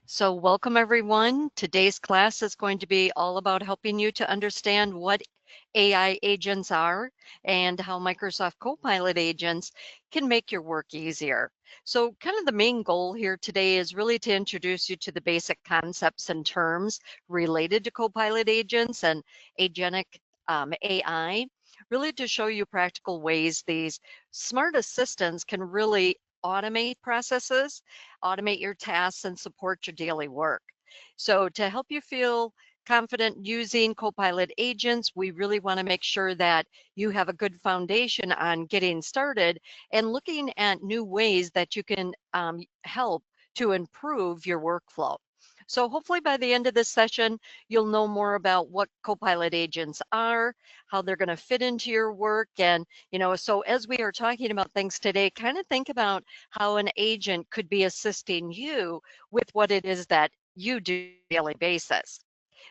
So welcome everyone. Today's class is going to be all about helping you to understand what AI agents are and how Microsoft Copilot agents can make your work easier. So kind of the main goal here today is really to introduce you to the basic concepts and terms related to Copilot agents and agentic AI, really to show you practical ways these smart assistants can really automate processes, automate your tasks, and support your daily work. So to help you feel confident using Copilot agents, we really want to make sure that you have a good foundation on getting started and looking at new ways that you can help to improve your workflow. So hopefully by the end of this session, you'll know more about what Copilot agents are, how they're going to fit into your work. And, so as we are talking about things today, kind of think about how an agent could be assisting you with what it is that you do on a daily basis.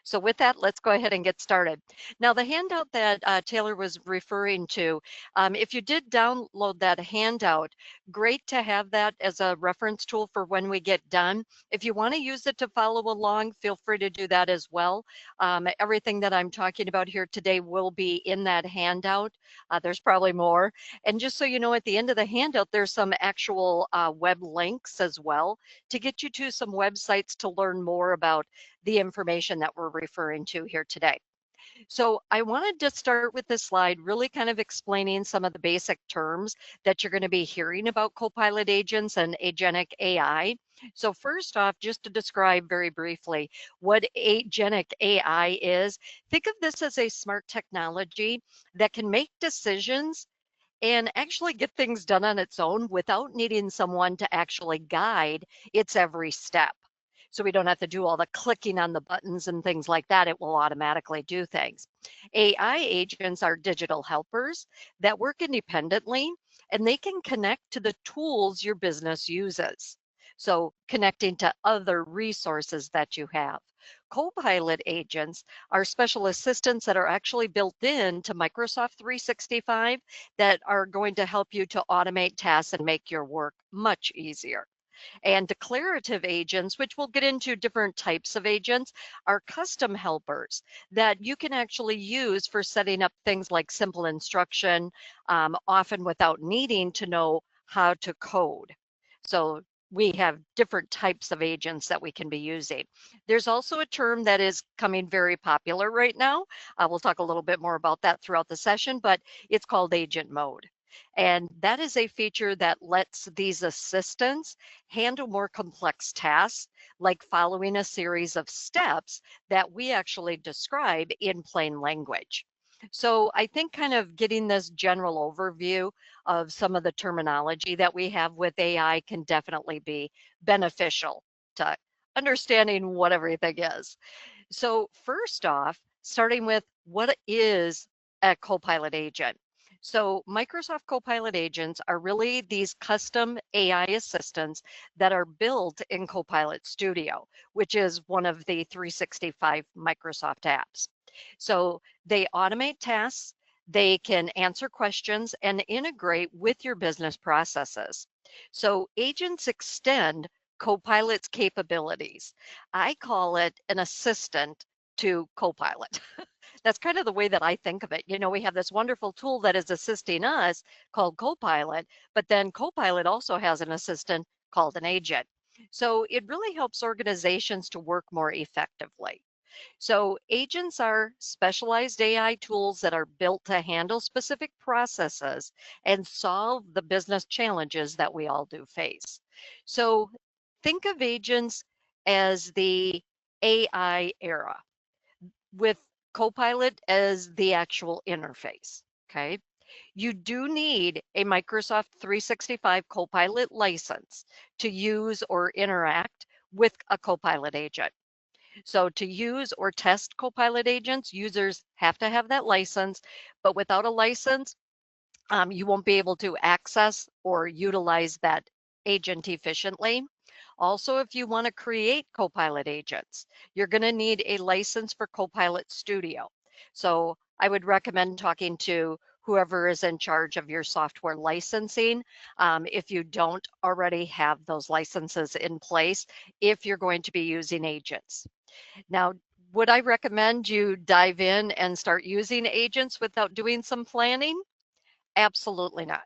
So with that, let's go ahead and get started. Now, the handout that Taylor was referring to, if you did download that handout, great to have that as a reference tool for when we get done. If you want to use it to follow along, feel free to do that as well. Everything that I'm talking about here today will be in that handout. There's probably more. And just so you know, at the end of the handout, there's some actual web links as well to get you to some websites to learn more about the information that we're referring to here today. So I wanted to start with this slide, really kind of explaining some of the basic terms that you're going to be hearing about Copilot agents and agentic AI. So first off, just to describe very briefly what agentic AI is, think of this as a smart technology that can make decisions and actually get things done on its own without needing someone to actually guide its every step. So we don't have to do all the clicking on the buttons and things like that. It will automatically do things. AI agents are digital helpers that work independently and they can connect to the tools your business uses. So connecting to other resources that you have. Copilot agents are special assistants that are actually built into Microsoft 365 that are going to help you to automate tasks and make your work much easier. And declarative agents, which we'll get into different types of agents, are custom helpers that you can actually use for setting up things like simple instruction, often without needing to know how to code. So we have different types of agents that we can be using. There's also a term that is coming very popular right now. We'll talk a little bit more about that throughout the session, but it's called agent mode. And that is a feature that lets these assistants handle more complex tasks, like following a series of steps that we actually describe in plain language. So I think kind of getting this general overview of some of the terminology that we have with AI can definitely be beneficial to understanding what everything is. So first off, starting with what is a Copilot agent? So Microsoft Copilot agents are really these custom AI assistants that are built in Copilot Studio, which is one of the 365 Microsoft apps. So they automate tasks, they can answer questions and integrate with your business processes. So agents extend Copilot's capabilities. I call it an assistant to Copilot. That's kind of the way that I think of it. We have this wonderful tool that is assisting us called Copilot, but then Copilot also has an assistant called an agent. So it really helps organizations to work more effectively. So agents are specialized AI tools that are built to handle specific processes and solve the business challenges that we all do face. So think of agents as the AI era with Copilot as the actual interface. Okay. You do need a Microsoft 365 Copilot license to use or interact with a Copilot agent. So to use or test Copilot agents, users have to have that license, but without a license, you won't be able to access or utilize that agent efficiently. Also, if you want to create Copilot agents, you're going to need a license for Copilot Studio. So I would recommend talking to whoever is in charge of your software licensing, if you don't already have those licenses in place, if you're going to be using agents. Now, would I recommend you dive in and start using agents without doing some planning? Absolutely not.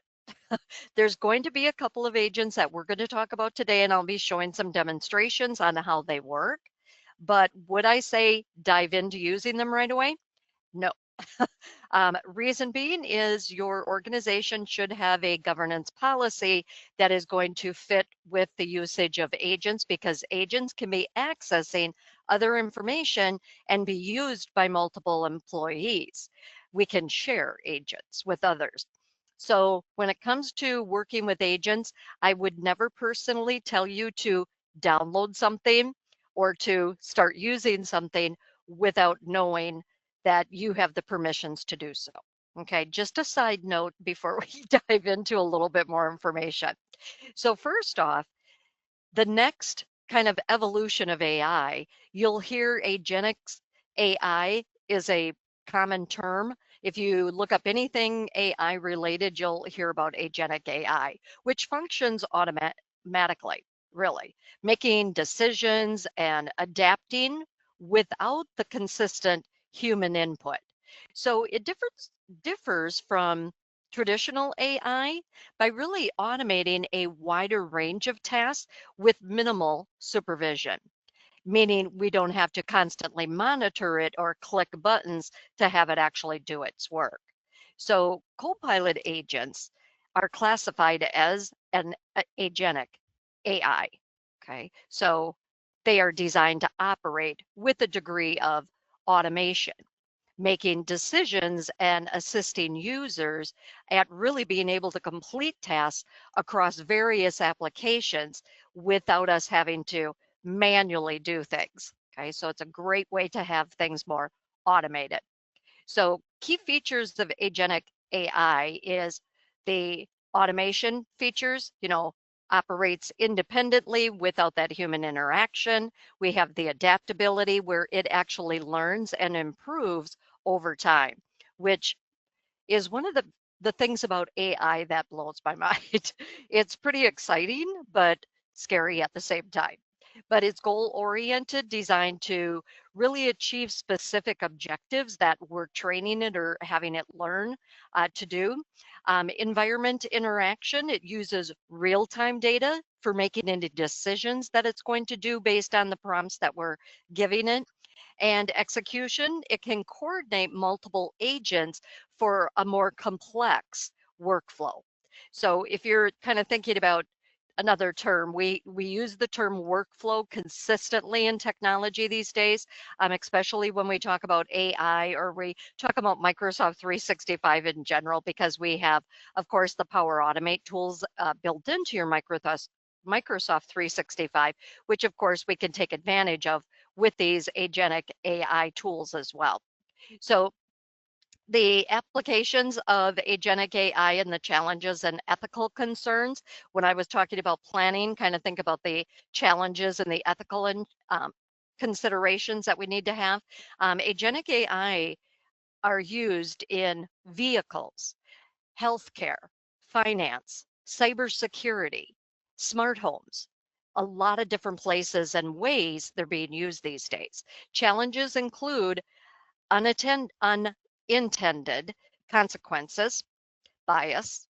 There's going to be a couple of agents that we're going to talk about today, and I'll be showing some demonstrations on how they work. But would I say dive into using them right away? No. Reason being is your organization should have a governance policy that is going to fit with the usage of agents, because agents can be accessing other information and be used by multiple employees. We can share agents with others. So when it comes to working with agents, I would never personally tell you to download something or to start using something without knowing that you have the permissions to do so. Okay, just a side note before we dive into a little bit more information. So first off, the next kind of evolution of AI, you'll hear agenics AI is a common term. If you look up anything AI related, you'll hear about agentic AI, which functions automatically, really, making decisions and adapting without the consistent human input. So it differs from traditional AI by really automating a wider range of tasks with minimal supervision, meaning we don't have to constantly monitor it or click buttons to have it actually do its work. So Copilot agents are classified as an agentic AI. Okay, so they are designed to operate with a degree of automation, making decisions and assisting users at really being able to complete tasks across various applications without us having to manually do things. Okay, so it's a great way to have things more automated. So key features of agentic AI is the automation features, operates independently without that human interaction. We have the adaptability where it actually learns and improves over time, which is one of the things about AI that blows my mind. It's pretty exciting, but scary at the same time. But it's goal oriented, designed to really achieve specific objectives that we're training it or having it learn to do. Environment interaction, it uses real time data for making any decisions that it's going to do based on the prompts that we're giving it. And execution, it can coordinate multiple agents for a more complex workflow. So if you're kind of thinking about another term, we use the term workflow consistently in technology these days, especially when we talk about AI or we talk about Microsoft 365 in general, because we have, of course, the Power Automate tools built into your Microsoft 365, which of course we can take advantage of with these agentic AI tools as well. So the applications of agentic AI and the challenges and ethical concerns, when I was talking about planning, kind of think about the challenges and the ethical and considerations that we need to have. Agentic AI are used in vehicles, healthcare, finance, cybersecurity, smart homes, a lot of different places and ways they're being used these days. Challenges include unintended consequences, bias,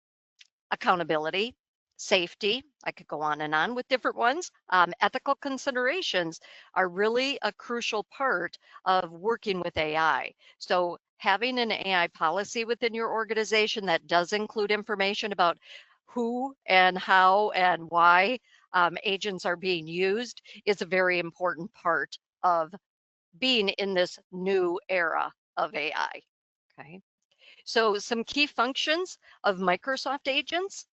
accountability, safety. I could go on with different ones. Ethical considerations are really a crucial part of working with AI. So having an AI policy within your organization that does include information about who and how and why agents are being used is a very important part of being in this new era of AI. Okay. So some key functions of Microsoft agents: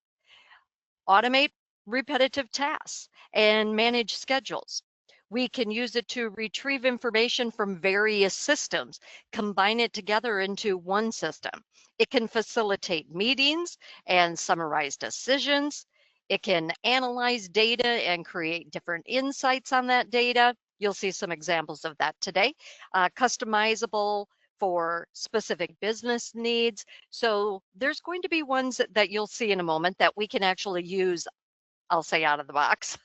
automate repetitive tasks and manage schedules. We can use it to retrieve information from various systems, combine it together into one system. It can facilitate meetings and summarize decisions. It can analyze data and create different insights on that data. You'll see some examples of that today. Customizable for specific business needs. So there's going to be ones that you'll see in a moment that we can actually use, I'll say, out of the box.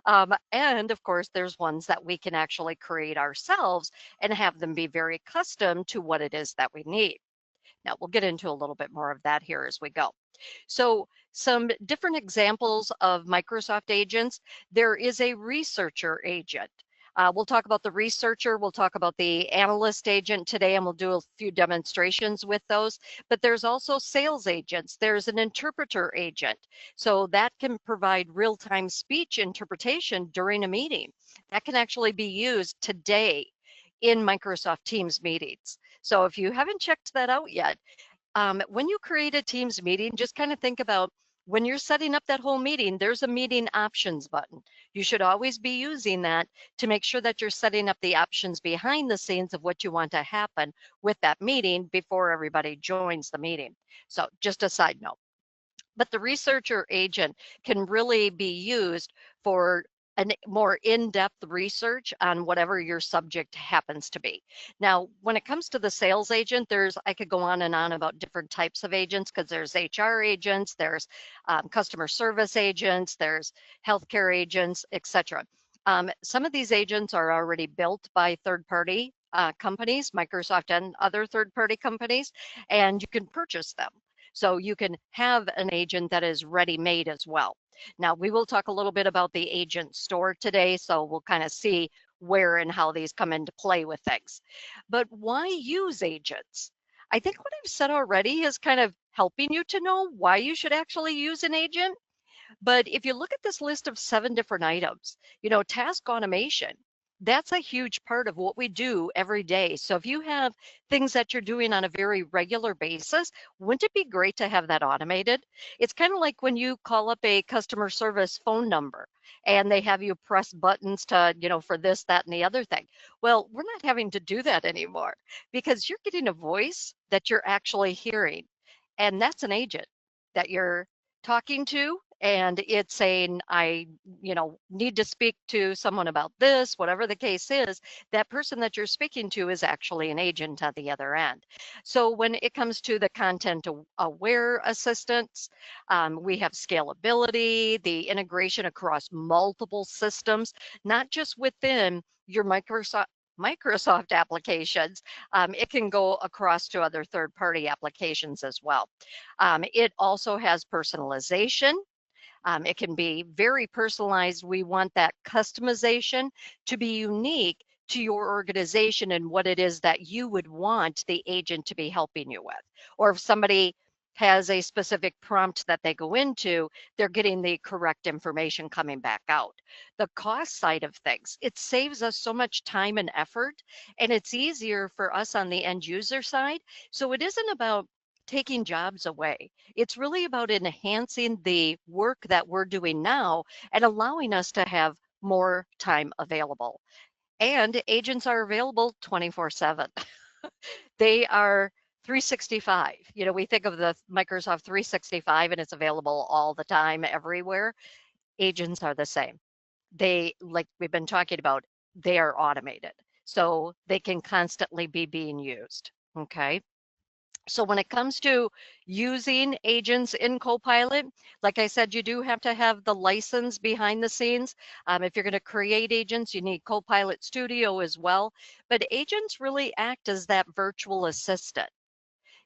And of course, there's ones that we can actually create ourselves and have them be very custom to what it is that we need. Now, we'll get into a little bit more of that here as we go. So some different examples of Microsoft agents. There is a researcher agent. We'll talk about the researcher, we'll talk about the analyst agent today, and we'll do a few demonstrations with those. But there's also sales agents. There's an interpreter agent. So that can provide real-time speech interpretation during a meeting. That can actually be used today in Microsoft Teams meetings. So if you haven't checked that out yet, when you create a Teams meeting, just kind of think about when you're setting up that whole meeting, there's a meeting options button. You should always be using that to make sure that you're setting up the options behind the scenes of what you want to happen with that meeting before everybody joins the meeting. So just a side note. But the researcher agent can really be used for a more in-depth research on whatever your subject happens to be. Now, when it comes to the sales agent, I could go on and on about different types of agents, because there's HR agents, there's customer service agents, there's healthcare agents, etc. Some of these agents are already built by third-party companies, Microsoft and other third-party companies, and you can purchase them. So you can have an agent that is ready-made as well. Now, we will talk a little bit about the agent store today, so we'll kind of see where and how these come into play with things. But why use agents? I think what I've said already is kind of helping you to know why you should actually use an agent. But if you look at this list of 7 different items, task automation, that's a huge part of what we do every day. So if you have things that you're doing on a very regular basis, wouldn't it be great to have that automated? It's kind of like when you call up a customer service phone number and they have you press buttons to, for this, that, and the other thing. Well, we're not having to do that anymore because you're getting a voice that you're actually hearing. And that's an agent that you're talking to, and it's saying, I need to speak to someone about this, whatever the case is. That person that you're speaking to is actually an agent at the other end. So when it comes to the content aware assistants, we have scalability, the integration across multiple systems, not just within your Microsoft applications. It can go across to other third-party applications as well. It also has personalization. It can be very personalized. We want that customization to be unique to your organization and what it is that you would want the agent to be helping you with. Or if somebody has a specific prompt that they go into, they're getting the correct information coming back out. The cost side of things, it saves us so much time and effort, and it's easier for us on the end user side. So it isn't about taking jobs away. It's really about enhancing the work that we're doing now and allowing us to have more time available. And agents are available 24/7. They are 365. We think of the Microsoft 365 and it's available all the time, everywhere. Agents are the same. They, like we've been talking about, they are automated. So they can constantly be being used. Okay. So when it comes to using agents in Copilot, like I said, you do have to have the license behind the scenes. If you're going to create agents, you need Copilot Studio as well. But agents really act as that virtual assistant.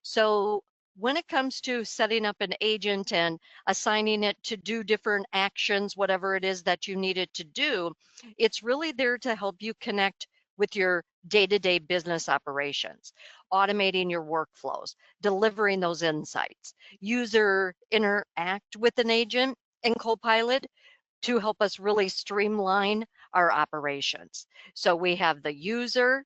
So when it comes to setting up an agent and assigning it to do different actions, whatever it is that you need it to do, it's really there to help you connect with your day-to-day business operations, automating your workflows, delivering those insights. User interact with an agent in Copilot to help us really streamline our operations. So we have the user,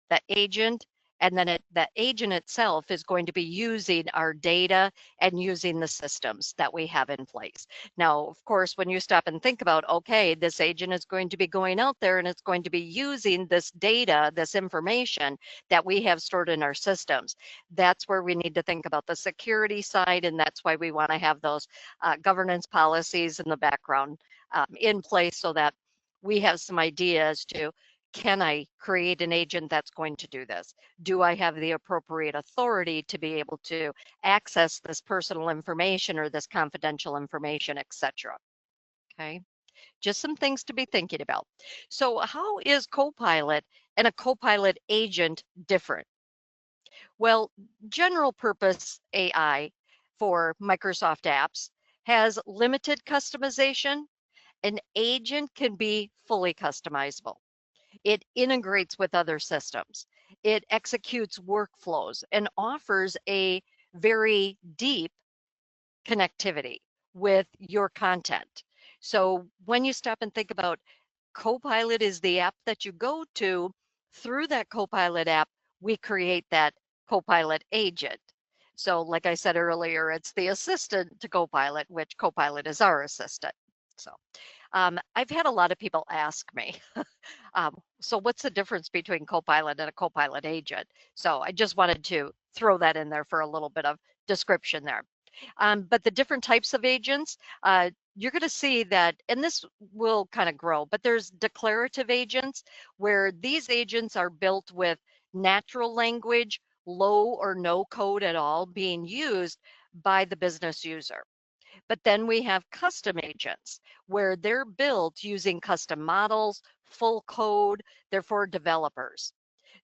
the agent, and then that agent itself is going to be using our data and using the systems that we have in place. Now, of course, when you stop and think about, okay, this agent is going to be going out there and it's going to be using this data, this information that we have stored in our systems, that's where we need to think about the security side, and that's why we want to have those governance policies in the background in place so that we have some ideas to can I create an agent that's going to do this? Do I have the appropriate authority to be able to access this personal information or this confidential information, etc.? Okay, just some things to be thinking about. So how is Copilot and a Copilot agent different? Well, general purpose AI for Microsoft apps has limited customization. An agent can be fully customizable. It integrates with other systems. It executes workflows and offers a very deep connectivity with your content. So when you stop and think about Copilot is the app that you go to, through that Copilot app, we create that Copilot agent. So like I said earlier, it's the assistant to Copilot, which Copilot is our assistant. So I've had a lot of people ask me, so what's the difference between Copilot and a Copilot agent? So I just wanted to throw that in there for a little bit of description there. But the different types of agents, you're going to see that, and this will kind of grow, but there's declarative agents where these agents are built with natural language, low or no code at all being used by the business user. But then we have custom agents where they're built using custom models, full code, they're for developers.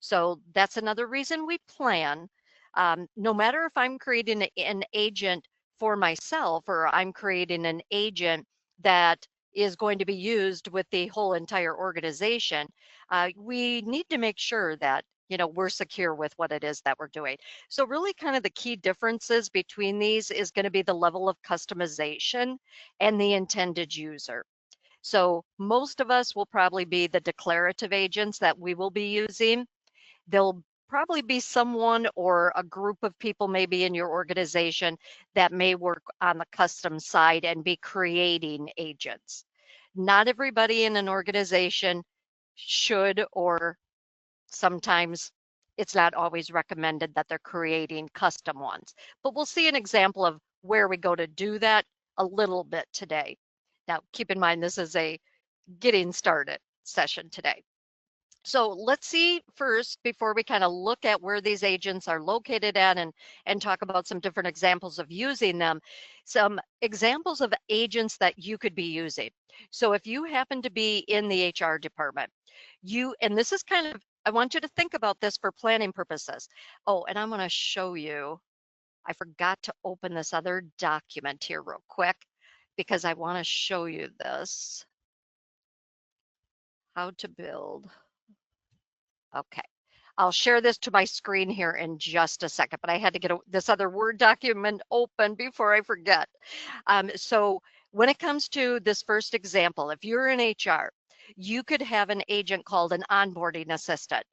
So that's another reason we plan. No matter if I'm creating an agent for myself or I'm creating an agent that is going to be used with the whole entire organization, we need to make sure that we're secure with what it is that we're doing. So really kind of the key differences between these is going to be the level of customization and the intended user. So most of us will probably be the declarative agents that we will be using. There'll probably be someone or a group of people maybe in your organization that may work on the custom side and be creating agents. Not everybody in an organization should, or sometimes it's not always recommended that they're creating custom ones. But we'll see an example of where we go to do that a little bit today. Now, keep in mind, this is a getting started session today. So let's see first, before we kind of look at where these agents are located at and talk about some different examples of using them, some examples of agents that you could be using. So if you happen to be in the HR department, and this is kind of, I want you to think about this for planning purposes. Oh, and I'm going to show you, I forgot to open this other document here real quick because I want to show you this, how to build. Okay, I'll share this to my screen here in just a second, but I had to get this other Word document open before I forget. So when it comes to this first example, if you're in HR, you could have an agent called an onboarding assistant.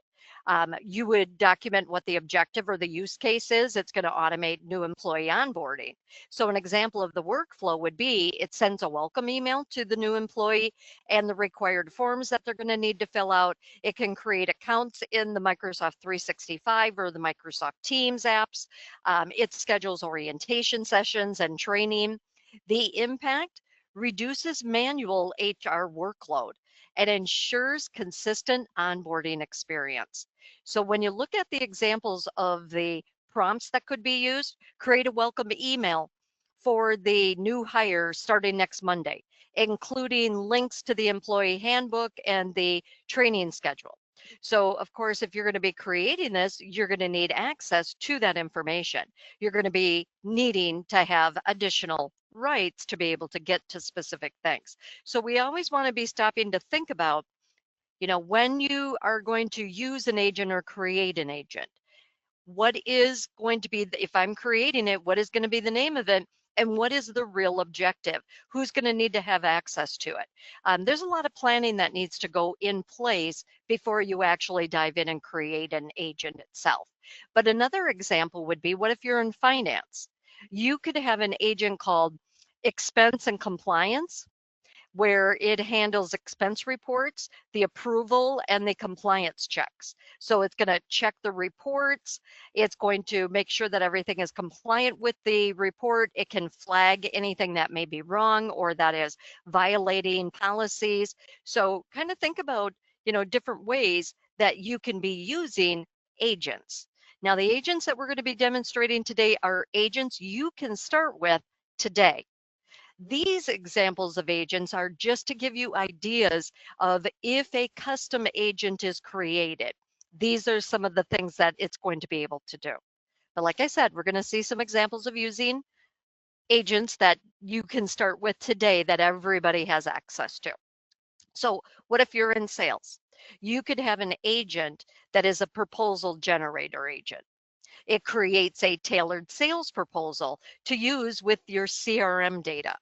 You would document what the objective or the use case is. It's going to automate new employee onboarding. So an example of the workflow would be it sends a welcome email to the new employee and the required forms that they're going to need to fill out. It can create accounts in the Microsoft 365 or the Microsoft Teams apps. It schedules orientation sessions and training. The impact reduces manual HR workload and ensures consistent onboarding experience. So when you look at the examples of the prompts that could be used, create a welcome email for the new hire starting next Monday, including links to the employee handbook and the training schedule. So of course, if you're going to be creating this, you're going to need access to that information. You're going to be needing to have additional rights to be able to get to specific things. So we always want to be stopping to think about, when you are going to use an agent or create an agent, what is going to be, if I'm creating it, what is going to be the name of it? And what is the real objective? Who's going to need to have access to it? There's a lot of planning that needs to go in place before you actually dive in and create an agent itself. But another example would be, what if you're in finance? You could have an agent called expense and compliance, where it handles expense reports, the approval, and the compliance checks. So it's going to check the reports. It's going to make sure that everything is compliant with the report. It can flag anything that may be wrong or that is violating policies. So kind of think about, different ways that you can be using agents. Now, the agents that we're going to be demonstrating today are agents you can start with today. These examples of agents are just to give you ideas of if a custom agent is created. These are some of the things that it's going to be able to do. But like I said, we're going to see some examples of using agents that you can start with today that everybody has access to. So what if you're in sales? You could have an agent that is a proposal generator agent. It creates a tailored sales proposal to use with your CRM data.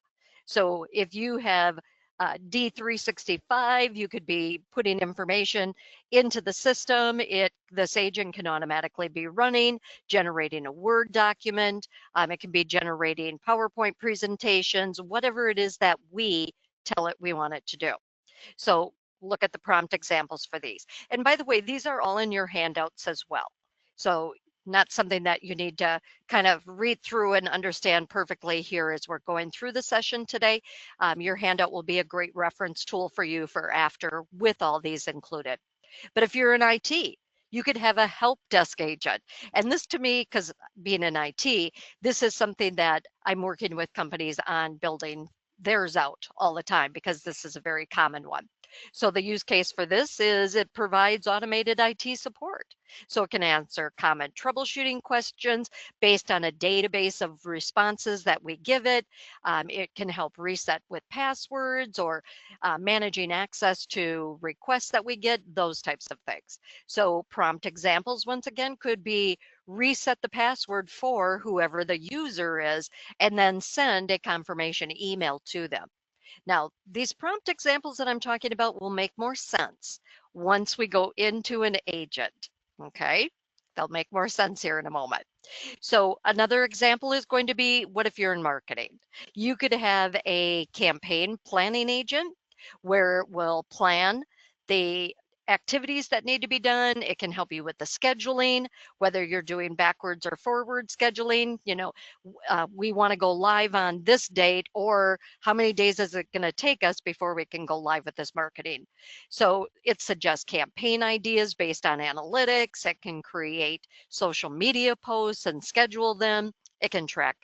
So if you have D365, you could be putting information into the system. This agent can automatically be running, generating a Word document. It can be generating PowerPoint presentations, whatever it is that we tell it we want it to do. So look at the prompt examples for these. And by the way, these are all in your handouts as well. So not something that you need to kind of read through and understand perfectly here as we're going through the session today. Your handout will be a great reference tool for you for after with all these included. But if you're in IT, you could have a help desk agent. And this to me, because being in IT, this is something that I'm working with companies on building theirs out all the time because this is a very common one. So the use case for this is it provides automated IT support. So it can answer common troubleshooting questions based on a database of responses that we give it. It can help reset with passwords or managing access to requests that we get, those types of things. So prompt examples, once again, could be reset the password for whoever the user is, and then send a confirmation email to them. Now, these prompt examples that I'm talking about will make more sense once we go into an agent, okay? They'll make more sense here in a moment. So another example is going to be, what if you're in marketing? You could have a campaign planning agent where it will plan the activities that need to be done. It can help you with the scheduling, whether you're doing backwards or forward scheduling. We want to go live on this date, or how many days is it going to take us before we can go live with this marketing? So it suggests campaign ideas based on analytics. It can create social media posts and schedule them. It can track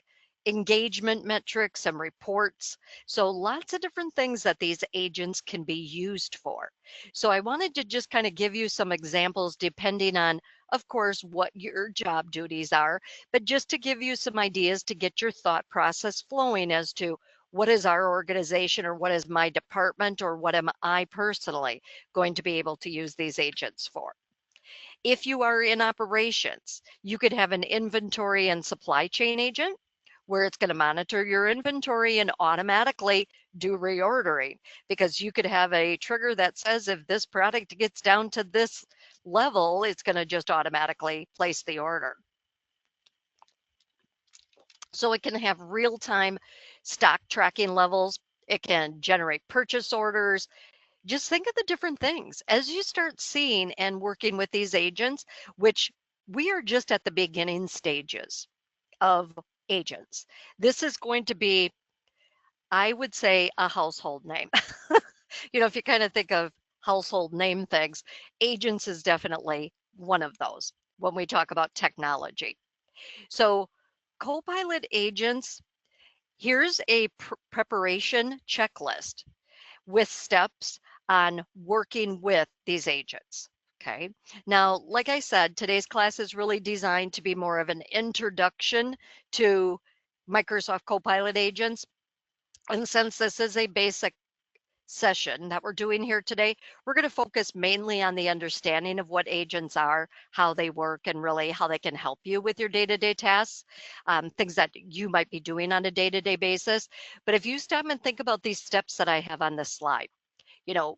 engagement metrics and reports. So lots of different things that these agents can be used for. So I wanted to just kind of give you some examples depending on, of course, what your job duties are, but just to give you some ideas to get your thought process flowing as to what is our organization, or what is my department, or what am I personally going to be able to use these agents for. If you are in operations, you could have an inventory and supply chain agent where it's going to monitor your inventory and automatically do reordering, because you could have a trigger that says if this product gets down to this level, it's going to just automatically place the order. So it can have real-time stock tracking levels. It can generate purchase orders. Just think of the different things as you start seeing and working with these agents, which we are just at the beginning stages of agents. This is going to be, I would say, a household name. If you kind of think of household name things, agents is definitely one of those when we talk about technology. So Copilot agents, here's a preparation checklist with steps on working with these agents. Okay. Now, like I said, today's class is really designed to be more of an introduction to Microsoft Copilot agents. And since this is a basic session that we're doing here today, we're going to focus mainly on the understanding of what agents are, how they work, and really how they can help you with your day-to-day tasks, things that you might be doing on a day-to-day basis. But if you stop and think about these steps that I have on this slide,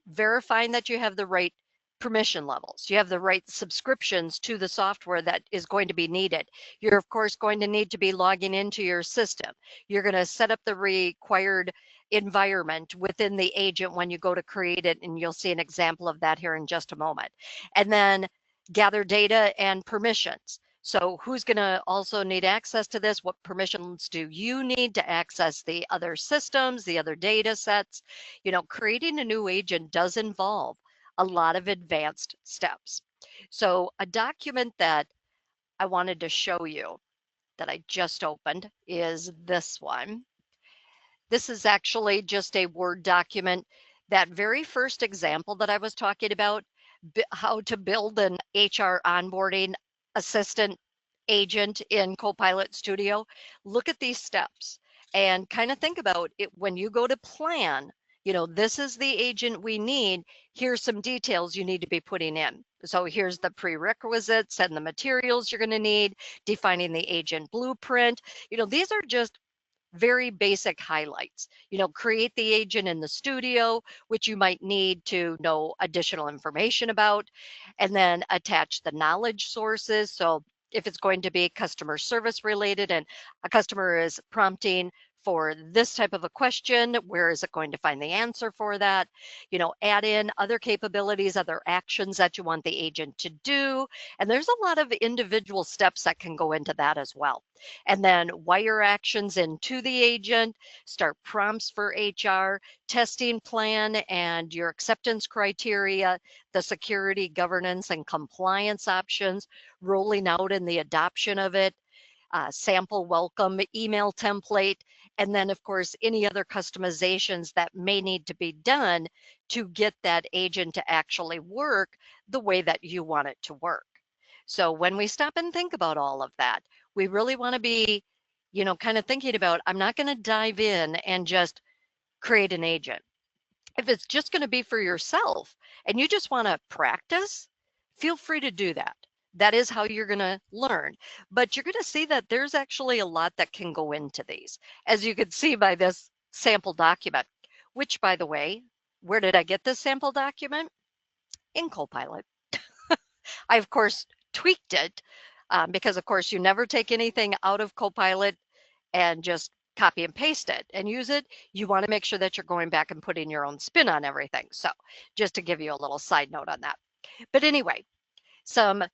verifying that you have the right permission levels, you have the right subscriptions to the software that is going to be needed. You're of course going to need to be logging into your system. You're going to set up the required environment within the agent when you go to create it, and you'll see an example of that here in just a moment. And then gather data and permissions. So who's going to also need access to this? What permissions do you need to access the other systems, the other data sets? Creating a new agent does involve a lot of advanced steps. So a document that I wanted to show you that I just opened is this one. This is actually just a Word document. That very first example that I was talking about, how to build an HR onboarding assistant agent in Copilot Studio, look at these steps and kind of think about it when you go to plan. This is the agent we need. Here's some details you need to be putting in. So here's the prerequisites and the materials you're going to need, defining the agent blueprint. These are just very basic highlights. Create the agent in the studio, which you might need to know additional information about, and then attach the knowledge sources. So if it's going to be customer service related and a customer is prompting for this type of a question, where is it going to find the answer for that? Add in other capabilities, other actions that you want the agent to do. And there's a lot of individual steps that can go into that as well. And then wire actions into the agent, start prompts for HR, testing plan and your acceptance criteria, the security, governance, and compliance options, rolling out in the adoption of it, sample welcome email template, and then of course any other customizations that may need to be done to get that agent to actually work the way that you want it to work. So when we stop and think about all of that, we really want to be, kind of thinking about, I'm not going to dive in and just create an agent. If it's just going to be for yourself and you just want to practice, feel free to do that. That is how you're going to learn. But you're going to see that there's actually a lot that can go into these, as you can see by this sample document, which, by the way, where did I get this sample document? In Copilot. I, of course, tweaked it because, of course, you never take anything out of Copilot and just copy and paste it and use it. You want to make sure that you're going back and putting your own spin on everything. So just to give you a little side note on that. But anyway, some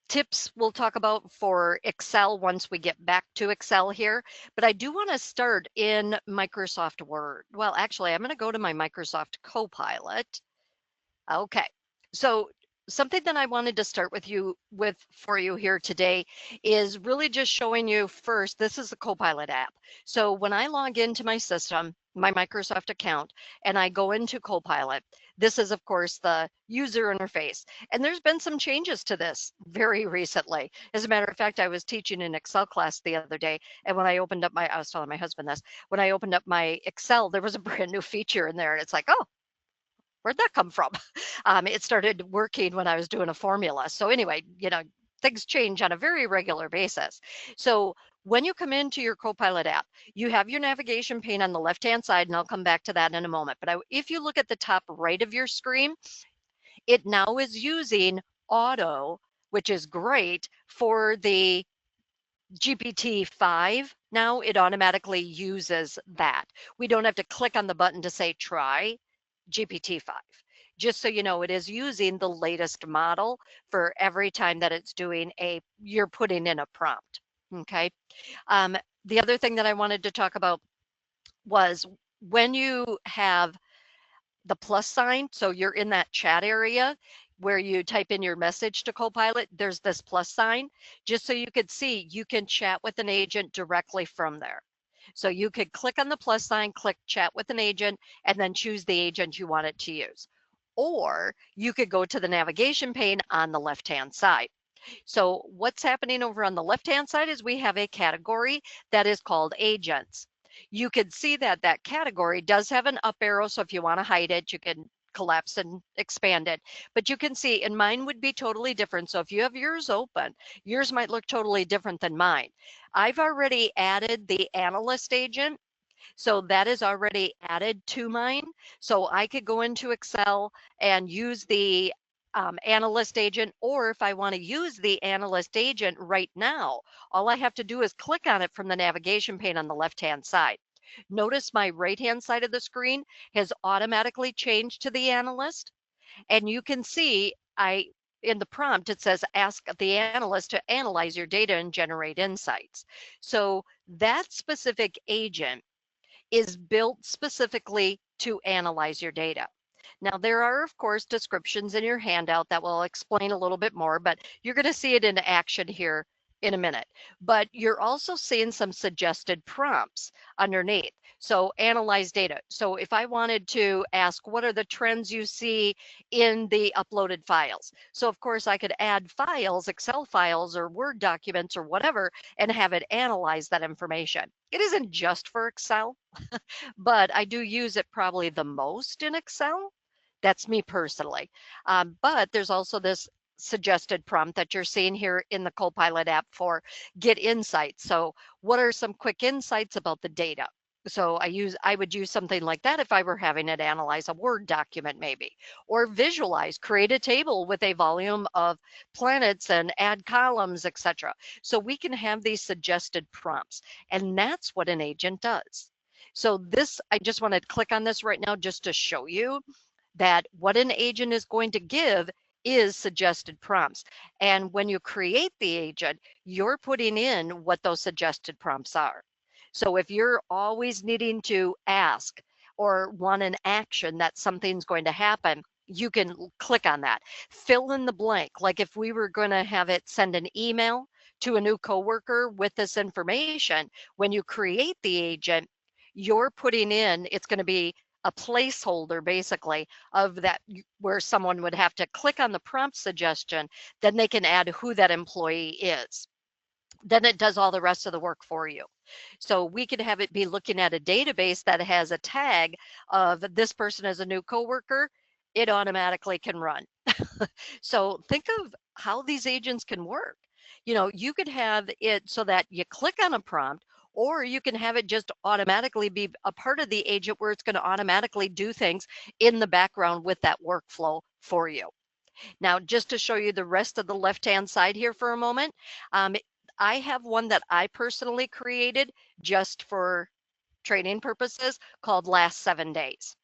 tips we'll talk about for Excel once we get back to Excel here. But I do want to start in Microsoft Word. Well, actually, I'm going to go to my Microsoft Copilot. Okay, so something that I wanted to start for you here today is really just showing you first, this is the Copilot app. So when I log into my system, my Microsoft account, and I go into Copilot, this is of course the user interface. And there's been some changes to this very recently. As a matter of fact, I was teaching an Excel class the other day, and when I opened up I was telling my husband this, when I opened up my Excel, there was a brand new feature in there, and it's like, oh, where'd that come from? It started working when I was doing a formula. So anyway, things change on a very regular basis. So when you come into your Copilot app, you have your navigation pane on the left-hand side, and I'll come back to that in a moment. But if you look at the top right of your screen, it now is using Auto, which is great for the GPT-5. Now it automatically uses that. We don't have to click on the button to say try GPT-5. Just so you know, it is using the latest model for every time that it's doing you're putting in a prompt. Okay. The other thing that I wanted to talk about was when you have the plus sign, so you're in that chat area where you type in your message to Copilot, there's this plus sign, just so you could see, you can chat with an agent directly from there. So you could click on the plus sign, click chat with an agent, and then choose the agent you want it to use. Or you could go to the navigation pane on the left-hand side. So what's happening over on the left-hand side is we have a category that is called agents. You could see that that category does have an up arrow. So if you want to hide it, you can collapse and expand it. But you can see, and mine would be totally different. So if you have yours open, yours might look totally different than mine. I've already added the analyst agent. So that is already added to mine. So I could go into Excel and use the analyst agent, or if I want to use the analyst agent right now, all I have to do is click on it from the navigation pane on the left-hand side. Notice my right-hand side of the screen has automatically changed to the analyst, and you can see in the prompt, it says, ask the analyst to analyze your data and generate insights. So that specific agent is built specifically to analyze your data. Now, there are, of course, descriptions in your handout that will explain a little bit more, but you're going to see it in action here in a minute. But you're also seeing some suggested prompts underneath. So analyze data. So if I wanted to ask, what are the trends you see in the uploaded files? So of course I could add files, Excel files or Word documents or whatever, and have it analyze that information. It isn't just for Excel, but I do use it probably the most in Excel. That's me personally. But there's also this suggested prompt that you're seeing here in the Copilot app for get insights. So what are some quick insights about the data? So I would use something like that if I were having it analyze a Word document maybe, or visualize, create a table with a volume of planets and add columns, etc. So we can have these suggested prompts, and that's what an agent does. So this, I just want to click on this right now just to show you that what an agent is going to give is suggested prompts. And when you create the agent, you're putting in what those suggested prompts are. So if you're always needing to ask or want an action that something's going to happen, you can click on that. Fill in the blank. Like if we were going to have it send an email to a new coworker with this information, when you create the agent, you're putting in, it's going to be a placeholder basically of that where someone would have to click on the prompt suggestion, then they can add who that employee is. Then it does all the rest of the work for you. So we could have it be looking at a database that has a tag of this person as a new coworker, it automatically can run. So think of how these agents can work. You know, you could have it so that you click on a prompt, or you can have it just automatically be a part of the agent where it's going to automatically do things in the background with that workflow for you. Now, just to show you the rest of the left-hand side here for a moment, I have one that I personally created just for training purposes called Last 7 Days.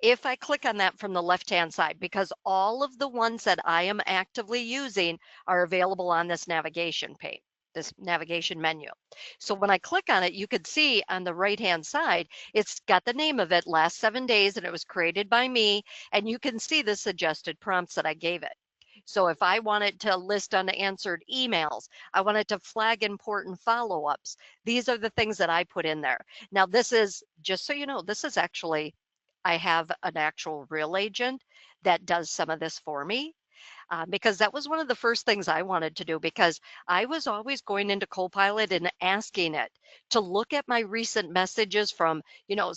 If I click on that from the left-hand side, because all of the ones that I am actively using are available on this navigation pane, this navigation menu. So when I click on it, you could see on the right-hand side, it's got the name of it, Last 7 Days, and it was created by me, and you can see the suggested prompts that I gave it. So if I wanted to list unanswered emails, I wanted to flag important follow-ups, these are the things that I put in there. Now this is, just so you know, this is actually, I have an actual real agent that does some of this for me. Because that was one of the first things I wanted to do, because I was always going into Copilot and asking it to look at my recent messages from, you know,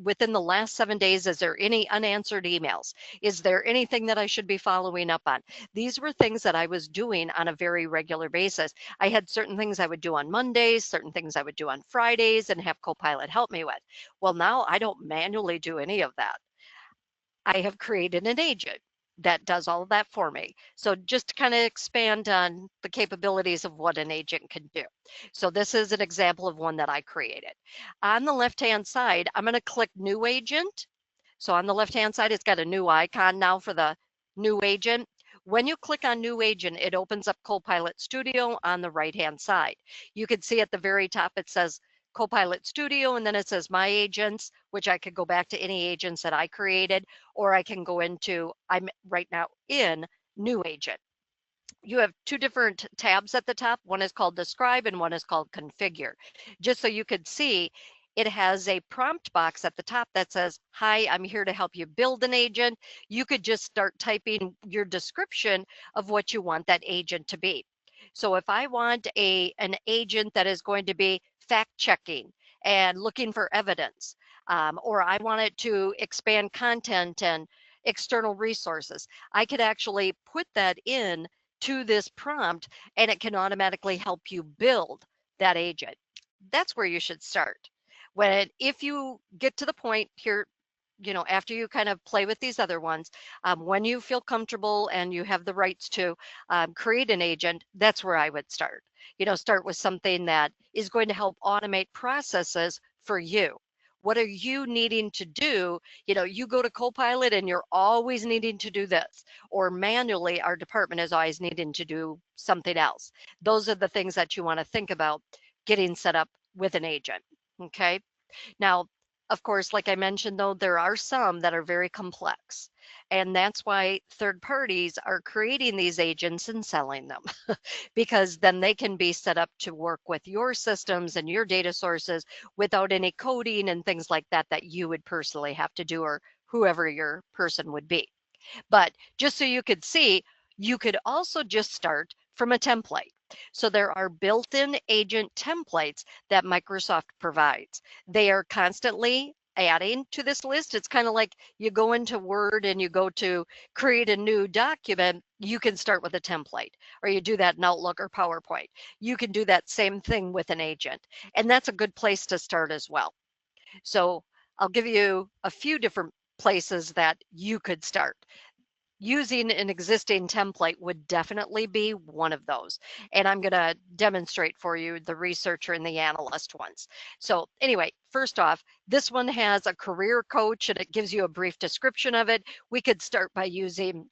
within the last 7 days. Is there any unanswered emails? Is there anything that I should be following up on? These were things that I was doing on a very regular basis. I had certain things I would do on Mondays, certain things I would do on Fridays, and have Copilot help me with. Well, now I don't manually do any of that. I have created an agent that does all of that for me. So just to kind of expand on the capabilities of what an agent can do. So this is an example of one that I created. On the left-hand side, I'm going to click New Agent. So on the left-hand side, it's got a new icon now for the new agent. When you click on New Agent, it opens up Copilot Studio on the right-hand side. You can see at the very top, it says Copilot Studio, and then it says My Agents, which I could go back to any agents that I created, or I can go into, I'm right now in New Agent. You have two different tabs at the top. One is called Describe and one is called Configure. Just so you could see, it has a prompt box at the top that says, hi, I'm here to help you build an agent. You could just start typing your description of what you want that agent to be. So if I want an agent that is going to be fact checking and looking for evidence, or I want it to expand content and external resources, I could actually put that in to this prompt and it can automatically help you build that agent. That's where you should start. If you get to the point here, you know, after you kind of play with these other ones, when you feel comfortable and you have the rights to create an agent, that's where I would start. You know, start with something that is going to help automate processes for you. What are you needing to do? You know, you go to Copilot and you're always needing to do this, or manually our department is always needing to do something else. Those are the things that you want to think about getting set up with an agent. Okay. Now, Of course, like I mentioned, though, there are some that are very complex. And that's why third parties are creating these agents and selling them because then they can be set up to work with your systems and your data sources without any coding and things like that that you would personally have to do, or whoever your person would be. But just so you could see, you could also just start from a template. So there are built-in agent templates that Microsoft provides. They are constantly adding to this list. It's kind of like you go into Word and you go to create a new document, you can start with a template, or you do that in Outlook or PowerPoint. You can do that same thing with an agent. And that's a good place to start as well. So I'll give you a few different places that you could start. Using an existing template would definitely be one of those. And I'm going to demonstrate for you the researcher and the analyst ones. So anyway, first off, this one has a career coach and it gives you a brief description of it. We could start by using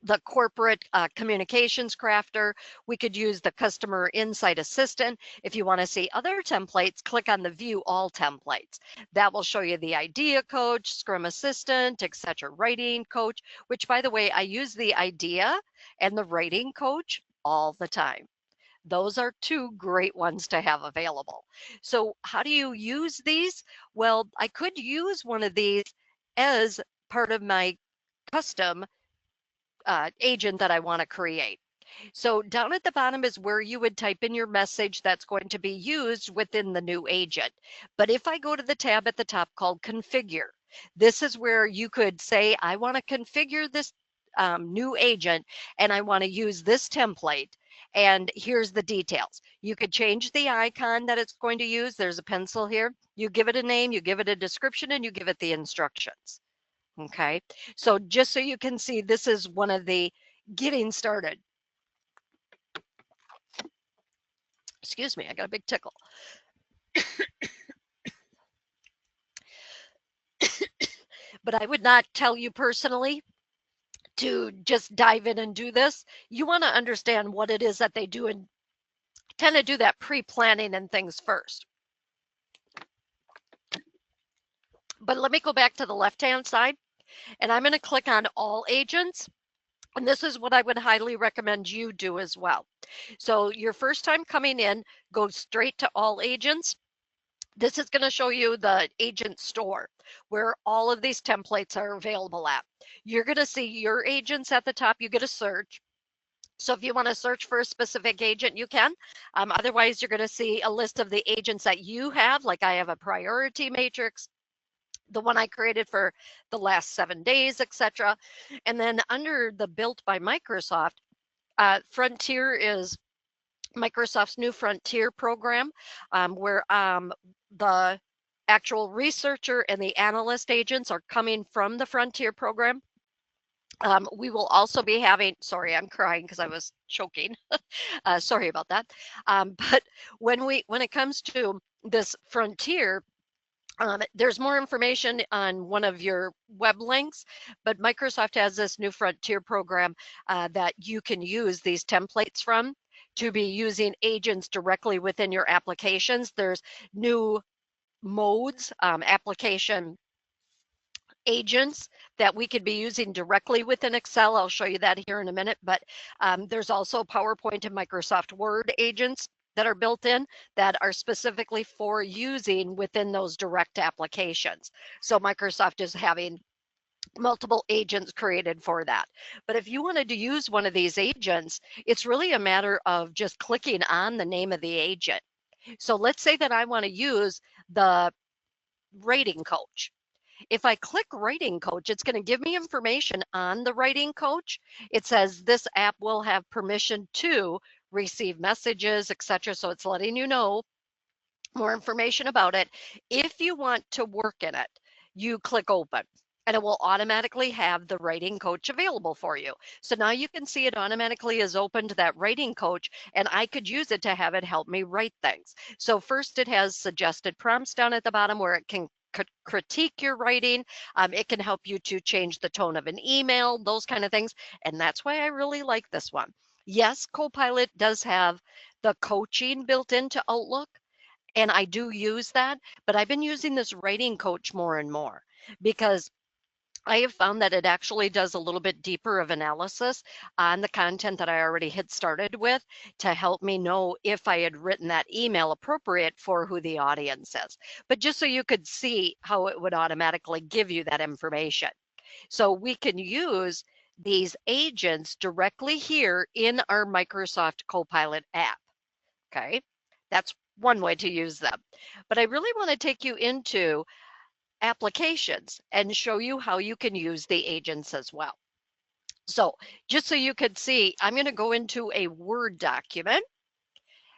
the corporate communications crafter. We could use the customer insight assistant. If you want to see other templates, click on the view all templates. That will show you the idea coach, scrum assistant, etc. Writing coach, which by the way, I use the idea and the writing coach all the time. Those are two great ones to have available. So how do you use these? Well, I could use one of these as part of my custom agent that I want to create. So down at the bottom is where you would type in your message that's going to be used within the new agent. But if I go to the tab at the top called Configure, this is where you could say, I want to configure this new agent and I want to use this template. And here's the details. You could change the icon that it's going to use. There's a pencil here. You give it a name, you give it a description, and you give it the instructions. Okay, so just so you can see, this is one of the getting started. Excuse me, I got a big tickle. But I would not tell you personally to just dive in and do this. You want to understand what it is that they do and tend to do that pre-planning and things first. But let me go back to the left-hand side, and I'm going to click on all agents. And this is what I would highly recommend you do as well. So your first time coming in, go straight to all agents. This is going to show you the agent store where all of these templates are available at. You're going to see your agents at the top. You get a search. So if you want to search for a specific agent, you can. Otherwise, you're going to see a list of the agents that you have, like I have a priority matrix, the one I created for the last 7 days, etc. And then under the Built by Microsoft, Frontier is Microsoft's new Frontier program, where the actual researcher and the analyst agents are coming from the Frontier program. We will also be having, sorry, I'm crying because I was choking. Sorry about that. But when it comes to this Frontier, there's more information on one of your web links, but Microsoft has this new Frontier program that you can use these templates from to be using agents directly within your applications. There's new modes, application agents that we could be using directly within Excel. I'll show you that here in a minute, but there's also PowerPoint and Microsoft Word agents that are built in that are specifically for using within those direct applications. So Microsoft is having multiple agents created for that. But if you wanted to use one of these agents, it's really a matter of just clicking on the name of the agent. So let's say that I want to use the writing coach. If I click writing coach, it's going to give me information on the writing coach. It says this app will have permission to receive messages, etc. So it's letting you know more information about it. If you want to work in it, you click open and it will automatically have the writing coach available for you. So now you can see it automatically is open to that writing coach, and I could use it to have it help me write things. So first it has suggested prompts down at the bottom where it can critique your writing. It can help you to change the tone of an email, those kind of things. And that's why I really like this one. Yes, Copilot does have the coaching built into Outlook, And I do use that, but I've been using this writing coach more and more because I have found that it actually does a little bit deeper of analysis on the content that I already had started with to help me know if I had written that email appropriate for who the audience is. But just so you could see how it would automatically give you that information. So we can use these agents directly here in our Microsoft Copilot app. Okay, that's one way to use them. But I really want to take you into applications and show you how you can use the agents as well. So just so you could see, I'm going to go into a Word document,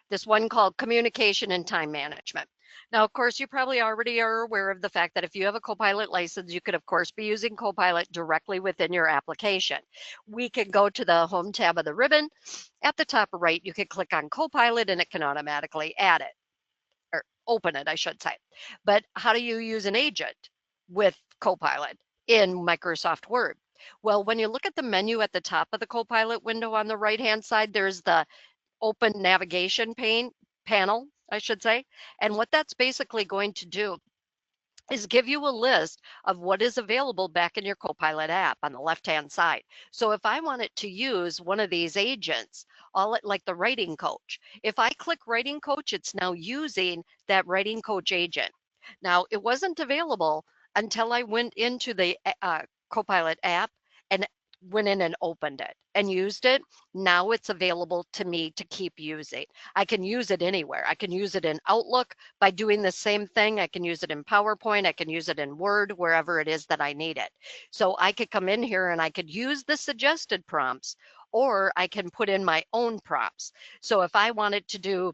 this one called Communication and Time Management. Now, of course, you probably already are aware of the fact that if you have a Copilot license, you could, of course, be using Copilot directly within your application. We can go to the Home tab of the ribbon. At the top right, you can click on Copilot and it can automatically add it, or open it, I should say. But how do you use an agent with Copilot in Microsoft Word? Well, when you look at the menu at the top of the Copilot window on the right-hand side, there's the open navigation panel, I should say. And what that's basically going to do is give you a list of what is available back in your Copilot app on the left-hand side. So if I wanted to use one of these agents, like the writing coach, if I click writing coach, it's now using that writing coach agent. Now, it wasn't available until I went into the Copilot app and went in and opened it and used it. Now it's available to me to keep using. I can use it anywhere. I can use it in Outlook by doing the same thing. I can use it in PowerPoint. I can use it in Word, wherever it is that I need it. So I could come in here and I could use the suggested prompts, or I can put in my own prompts. So if I wanted to do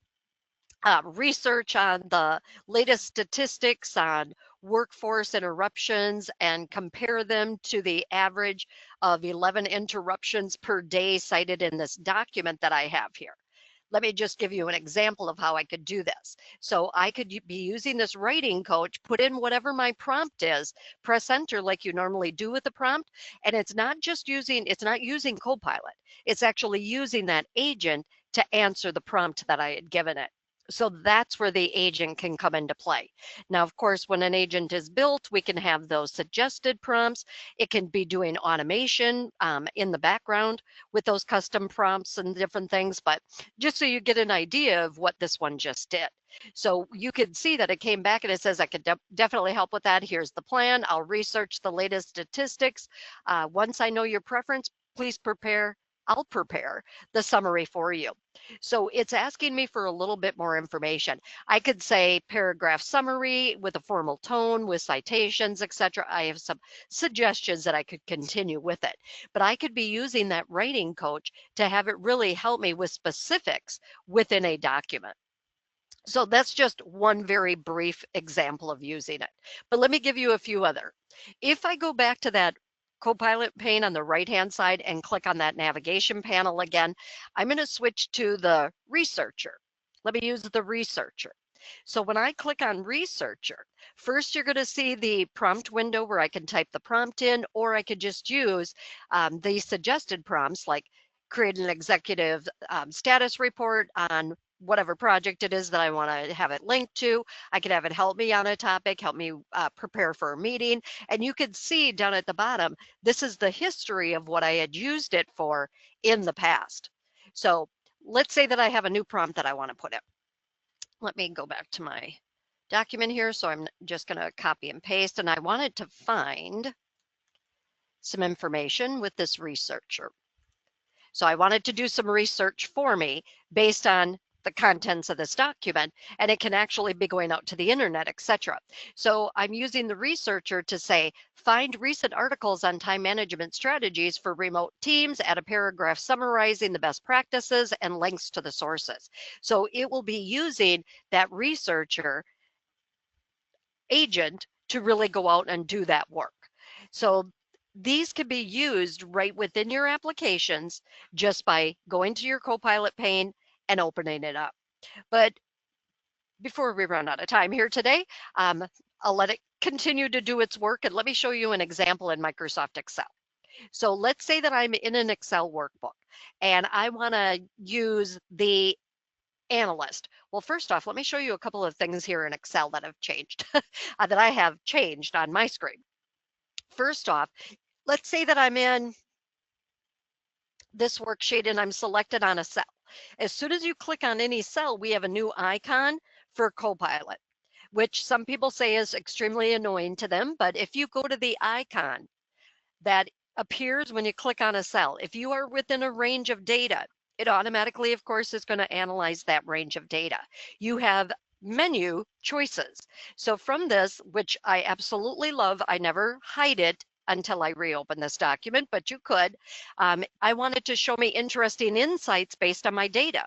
research on the latest statistics on workforce interruptions and compare them to the average of 11 interruptions per day cited in this document that I have here. Let me just give you an example of how I could do this. So I could be using this writing coach, put in whatever my prompt is, press enter like you normally do with the prompt, and it's not using Copilot. It's actually using that agent to answer the prompt that I had given it. So that's where the agent can come into play. Now, of course, when an agent is built, we can have those suggested prompts. It can be doing automation in the background with those custom prompts and different things, but just so you get an idea of what this one just did. So you can see that it came back and it says, I could definitely help with that. Here's the plan. I'll research the latest statistics. Once I know your preference, I'll prepare the summary for you. So it's asking me for a little bit more information. I could say paragraph summary with a formal tone, with citations, etc. I have some suggestions that I could continue with it, but I could be using that writing coach to have it really help me with specifics within a document. So that's just one very brief example of using it. But let me give you a few other. If I go back to that Copilot pane on the right-hand side and click on that navigation panel again, I'm going to switch to the researcher. Let me use the researcher. So when I click on researcher, first you're going to see the prompt window where I can type the prompt in, or I could just use the suggested prompts like create an executive status report on whatever project it is that I want to have it linked to. I could have it help me on a topic, help me prepare for a meeting. And you can see down at the bottom, this is the history of what I had used it for in the past. So let's say that I have a new prompt that I want to put in. Let me go back to my document here. So I'm just going to copy and paste, and I wanted to find some information with this researcher. So I wanted to do some research for me based on the contents of this document, and it can actually be going out to the internet, etc. So I'm using the researcher to say, find recent articles on time management strategies for remote teams, add a paragraph summarizing the best practices and links to the sources. So it will be using that researcher agent to really go out and do that work. So these can be used right within your applications just by going to your Copilot pane and opening it up. But before we run out of time here today, I'll let it continue to do its work, and let me show you an example in Microsoft Excel. So let's say that I'm in an Excel workbook and I want to use the analyst. Well, first off, let me show you a couple of things here in Excel that have changed, that I have changed on my screen. First off, let's say that I'm in this worksheet and I'm selected on a cell. As soon as you click on any cell, we have a new icon for Copilot, which some people say is extremely annoying to them. But if you go to the icon that appears when you click on a cell, if you are within a range of data, it automatically, of course, is going to analyze that range of data. You have menu choices. So from this, which I absolutely love, I never hide it until I reopen this document, but you could. I wanted to show me interesting insights based on my data,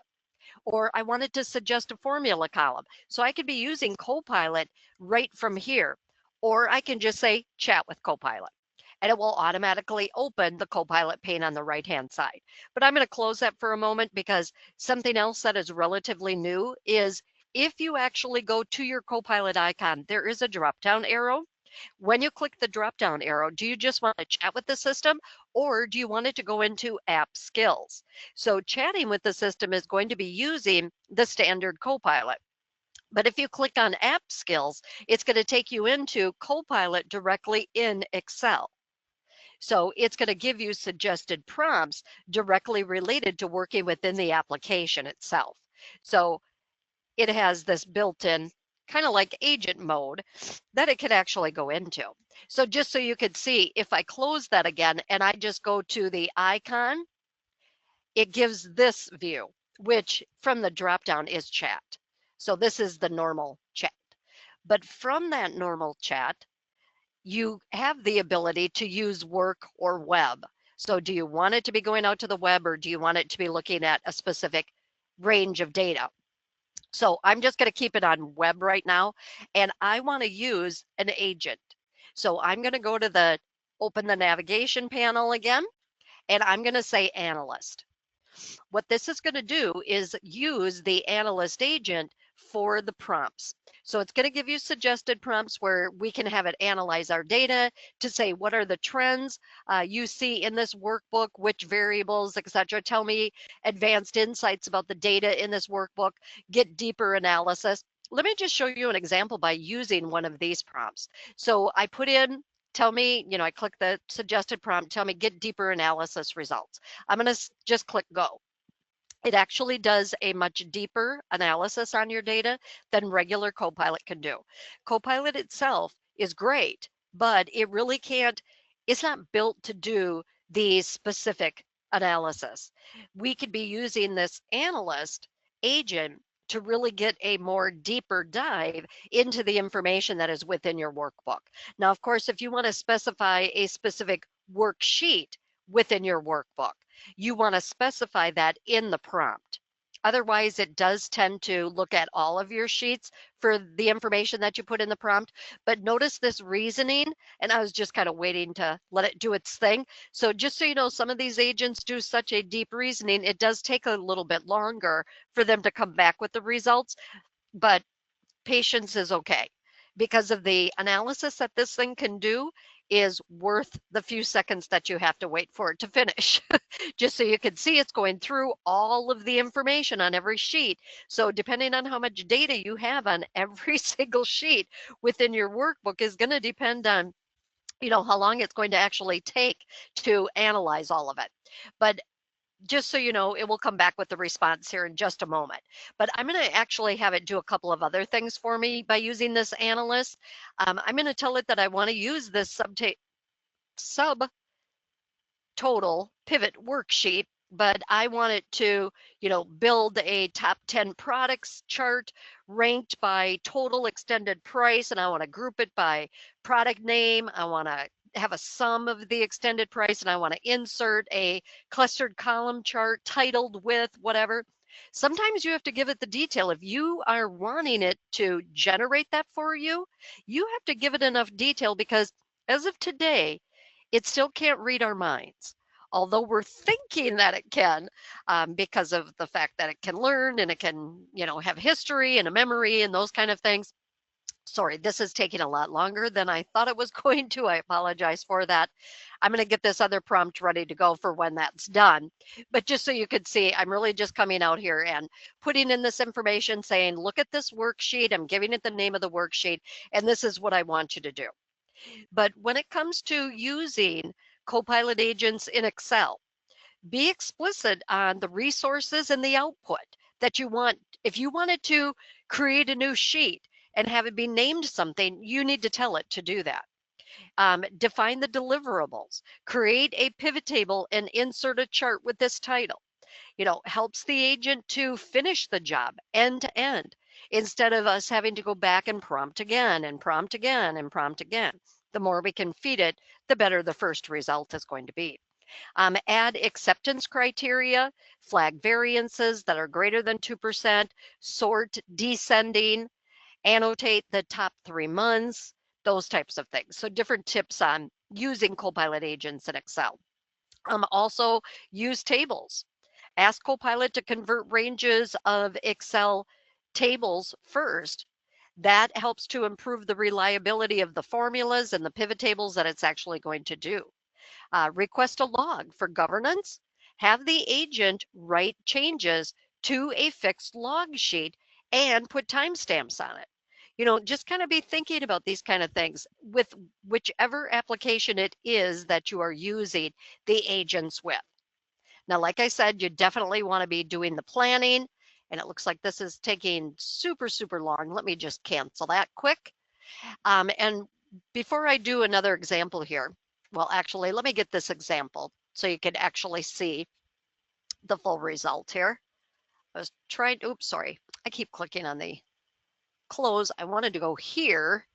or I wanted to suggest a formula column. So I could be using Copilot right from here, or I can just say chat with Copilot, and it will automatically open the Copilot pane on the right-hand side. But I'm going to close that for a moment because something else that is relatively new is if you actually go to your Copilot icon, there is a drop-down arrow. When you click the drop-down arrow, do you just want to chat with the system, or do you want it to go into app skills? So chatting with the system is going to be using the standard Copilot. But if you click on app skills, it's going to take you into Copilot directly in Excel. So it's going to give you suggested prompts directly related to working within the application itself. So it has this built-in kind of like agent mode that it could actually go into. So just so you could see, if I close that again and I just go to the icon, it gives this view, which from the dropdown is chat. So this is the normal chat. But from that normal chat, you have the ability to use work or web. So do you want it to be going out to the web, or do you want it to be looking at a specific range of data? So I'm just going to keep it on web right now, and I want to use an agent. So I'm going to go to open the navigation panel again, and I'm going to say analyst. What this is going to do is use the analyst agent for the prompts. So it's going to give you suggested prompts where we can have it analyze our data to say what are the trends you see in this workbook, which variables, etc. Tell me advanced insights about the data in this workbook, get deeper analysis. Let me just show you an example by using one of these prompts. So I put in, tell me, I click the suggested prompt, tell me get deeper analysis results. I'm going to just click go. It actually does a much deeper analysis on your data than regular Copilot can do. Copilot itself is great, but it really can't, it's not built to do the specific analysis. We could be using this analyst agent to really get a more deeper dive into the information that is within your workbook. Now, of course, if you want to specify a specific worksheet within your workbook, you want to specify that in the prompt. Otherwise, it does tend to look at all of your sheets for the information that you put in the prompt. But notice this reasoning, and I was just kind of waiting to let it do its thing. So just so you know, some of these agents do such a deep reasoning, it does take a little bit longer for them to come back with the results, but patience is okay because of the analysis that this thing can do is worth the few seconds that you have to wait for it to finish. Just so you can see, it's going through all of the information on every sheet. So depending on how much data you have on every single sheet within your workbook is going to depend on how long it's going to actually take to analyze all of it. But just so you know, it will come back with the response here in just a moment. But I'm going to actually have it do a couple of other things for me by using this analyst. I'm going to tell it that I want to use this subtotal pivot worksheet, but I want it to, build a top 10 products chart ranked by total extended price, and I want to group it by product name. I want to have a sum of the extended price, and I want to insert a clustered column chart titled with whatever. Sometimes you have to give it the detail. If you are wanting it to generate that for you, you have to give it enough detail because as of today, it still can't read our minds. Although we're thinking that it can, because of the fact that it can learn and it can, have history and a memory and those kind of things. Sorry, this is taking a lot longer than I thought it was going to. I apologize for that. I'm going to get this other prompt ready to go for when that's done. But just so you could see, I'm really just coming out here and putting in this information saying, look at this worksheet. I'm giving it the name of the worksheet, and this is what I want you to do. But when it comes to using Copilot agents in Excel, be explicit on the resources and the output that you want. If you wanted to create a new sheet and have it be named something, you need to tell it to do that. Define the deliverables, create a pivot table and insert a chart with this title. Helps the agent to finish the job end to end instead of us having to go back and prompt again and prompt again and prompt again. The more we can feed it, the better the first result is going to be. Add acceptance criteria, flag variances that are greater than 2%, sort descending, annotate the top 3 months, those types of things. So different tips on using Copilot agents in Excel. Also use tables. Ask Copilot to convert ranges of Excel tables first. That helps to improve the reliability of the formulas and the pivot tables that it's actually going to do. Request a log for governance. Have the agent write changes to a fixed log sheet and put timestamps on it. Just kind of be thinking about these kind of things with whichever application it is that you are using the agents with. Now, like I said, you definitely want to be doing the planning, and it looks like this is taking super, super long. Let me just cancel that quick. And before I do another example here, well, actually, let me get this example so you can actually see the full result here. I was trying, oops, sorry. I keep clicking on the close. I wanted to go here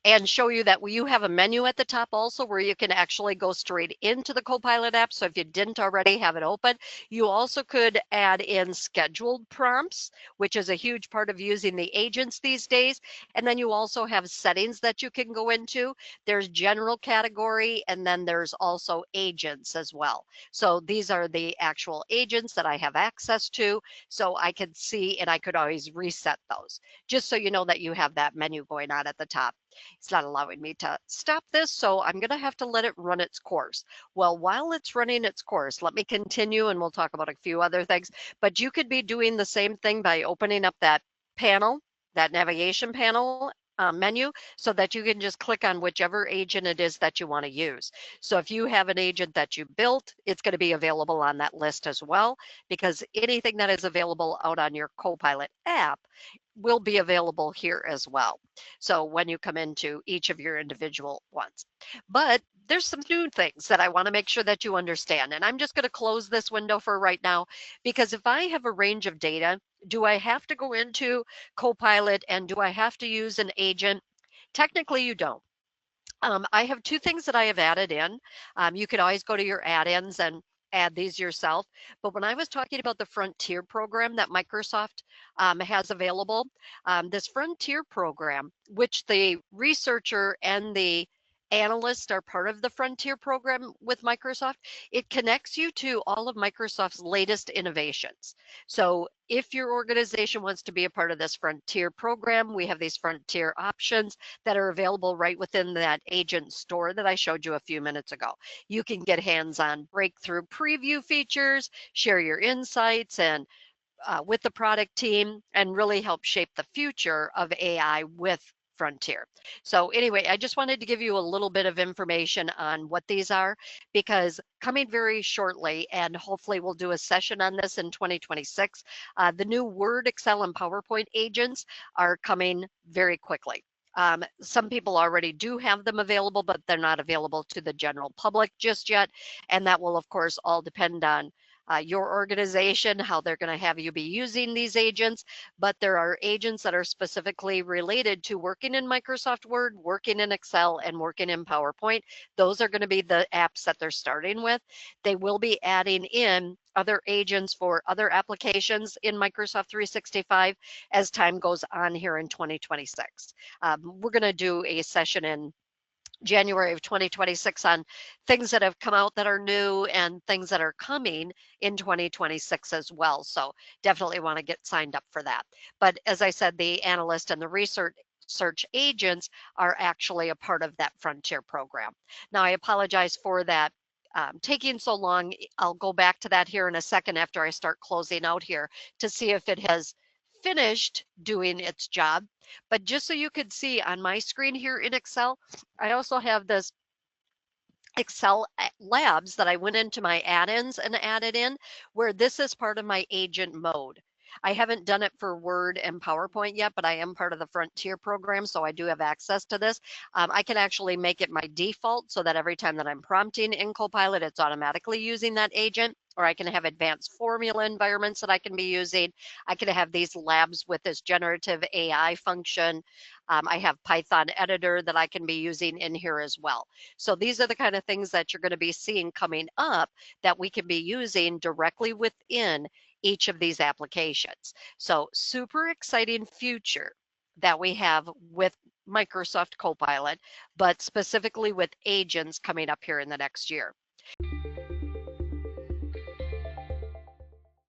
and show you that you have a menu at the top also where you can actually go straight into the Copilot app. So if you didn't already have it open, you also could add in scheduled prompts, which is a huge part of using the agents these days. And then you also have settings that you can go into. There's general category, and then there's also agents as well. So these are the actual agents that I have access to. So I could see, and I could always reset those, just so you know that you have that menu going on at the top. It's not allowing me to stop this, so I'm going to have to let it run its course. Well, while it's running its course, let me continue and we'll talk about a few other things. But you could be doing the same thing by opening up that panel, that navigation panel menu, so that you can just click on whichever agent it is that you want to use. So if you have an agent that you built, it's going to be available on that list as well, because anything that is available out on your Copilot app will be available here as well. So when you come into each of your individual ones. But there's some new things that I want to make sure that you understand. And I'm just going to close this window for right now, because if I have a range of data, do I have to go into Copilot and do I have to use an agent? Technically, you don't. I have 2 things that I have added in. You could always go to your add-ins and add these yourself. But when I was talking about the Frontier program that Microsoft has available, this Frontier program, which the researcher and the analyst are part of the Frontier program with Microsoft, it connects you to all of Microsoft's latest innovations. So if your organization wants to be a part of this Frontier program, we have these Frontier options that are available right within that agent store that I showed you a few minutes ago. You can get hands-on breakthrough preview features, share your insights and with the product team, and really help shape the future of AI with Frontier. So anyway, I just wanted to give you a little bit of information on what these are, because coming very shortly, and hopefully we'll do a session on this in 2026, the new Word, Excel, and PowerPoint agents are coming very quickly. Some people already do have them available, but they're not available to the general public just yet. And that will, of course, all depend on your organization, how they're going to have you be using these agents. But there are agents that are specifically related to working in Microsoft Word, working in Excel, and working in PowerPoint. Those are going to be the apps that they're starting with. They will be adding in other agents for other applications in Microsoft 365 as time goes on here in 2026. We're going to do a session in January of 2026 on things that have come out that are new and things that are coming in 2026 as well. So definitely want to get signed up for that. But as I said, the analyst and the research search agents are actually a part of that Frontier program. Now, I apologize for that taking so long. I'll go back to that here in a second after I start closing out here to see if it has finished doing its job. But just so you could see on my screen here in Excel, I also have this Excel labs that I went into my add-ins and added in, where this is part of my agent mode. I haven't done it for Word and PowerPoint yet, but I am part of the Frontier program, so I do have access to this. I can actually make it my default so that every time that I'm prompting in Copilot, it's automatically using that agent, or I can have advanced formula environments that I can be using. I can have these labs with this generative AI function. I have Python editor that I can be using in here as well. So these are the kind of things that you're going to be seeing coming up that we can be using directly within each of these applications. So super exciting future that we have with Microsoft Copilot, but specifically with agents coming up here in the next year.